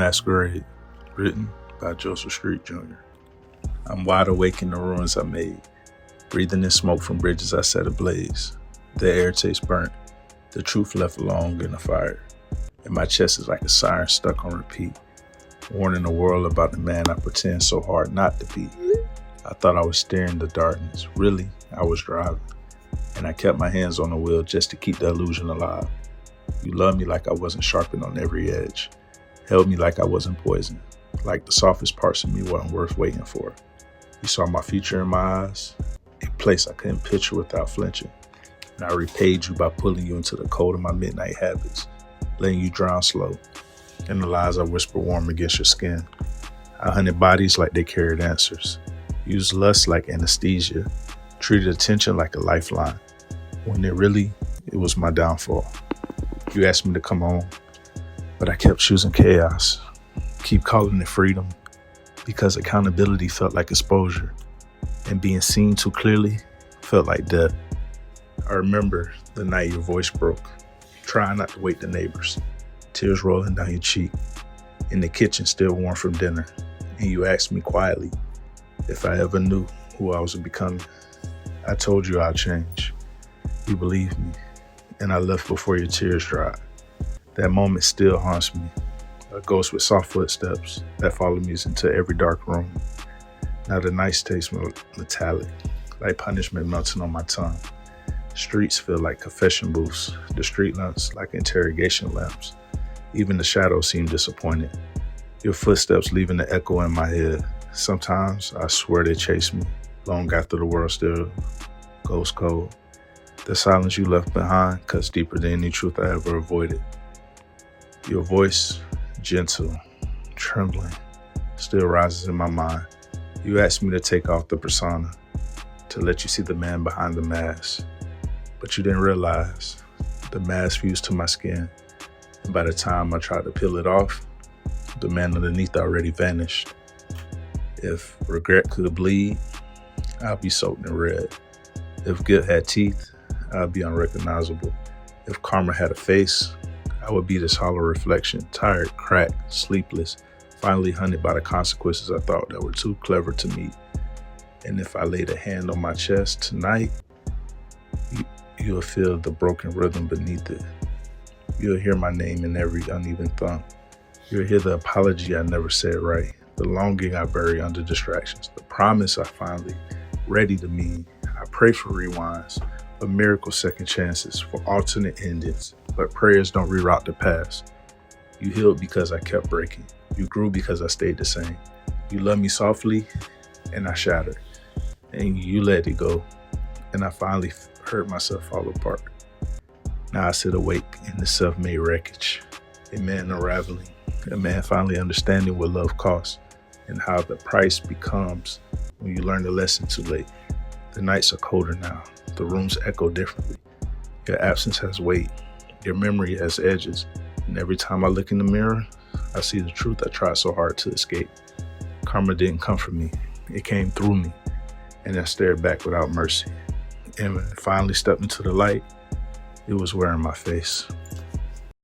Masquerade, written by Joseph Street Jr. I'm wide awake in the ruins I made, breathing in smoke from bridges I set ablaze. The air tastes burnt, the truth left alone in the fire, and my chest is like a siren stuck on repeat, warning the world about the man I pretend so hard not to be. I thought I was staring the darkness. Really, I was driving, and I kept my hands on the wheel just to keep the illusion alive. You loved me like I wasn't sharpened on every edge, held me like I wasn't poisoned, like the softest parts of me weren't worth waiting for. You saw my future in my eyes, a place I couldn't picture without flinching, and I repaid you by pulling you into the cold of my midnight habits, letting you drown slow, and the lies I whisper warm against your skin. I hunted bodies like they carried answers, used lust like anesthesia, treated attention like a lifeline, when it was my downfall. You asked me to come home, but I kept choosing chaos, keep calling it freedom, because accountability felt like exposure, and being seen too clearly felt like death. I remember the night your voice broke, trying not to wake the neighbors, tears rolling down your cheek, in the kitchen still warm from dinner, and you asked me quietly if I ever knew who I was becoming. I told you I'd change. You believed me, and I left before your tears dried. That moment still haunts me, a ghost with soft footsteps that follow me into every dark room. Now the nights taste metallic, like punishment melting on my tongue. Streets feel like confession booths, the street lamps like interrogation lamps. Even the shadows seem disappointed. Your footsteps leaving the echo in my head. Sometimes I swear they chase me, long after the world still goes cold. The silence you left behind cuts deeper than any truth I ever avoided. Your voice, gentle, trembling, still rises in my mind. You asked me to take off the persona, to let you see the man behind the mask. But you didn't realize the mask fused to my skin, and by the time I tried to peel it off, the man underneath already vanished. If regret could bleed, I'd be soaked in red. If guilt had teeth, I'd be unrecognizable. If karma had a face, I would be this hollow reflection, tired, cracked, sleepless, finally hunted by the consequences I thought that were too clever to meet. And if I laid a hand on my chest tonight, you'll feel the broken rhythm beneath it. You'll hear my name in every uneven thump. You'll hear the apology I never said right, the longing I bury under distractions, the promise I finally ready to mean. I pray for rewinds, for miracle second chances, for alternate endings, but prayers don't reroute the past. You healed because I kept breaking. You grew because I stayed the same. You loved me softly, and I shattered. And you let it go, and I finally heard myself fall apart. Now I sit awake in the self-made wreckage, a man unraveling, a man finally understanding what love costs, and how the price becomes when you learn the lesson too late. The nights are colder now. The rooms echo differently. Your absence has weight. Your memory has edges. And every time I look in the mirror, I see the truth I tried so hard to escape. Karma didn't come for me. It came through me. And I stared back without mercy. And when I finally stepped into the light, it was wearing my face.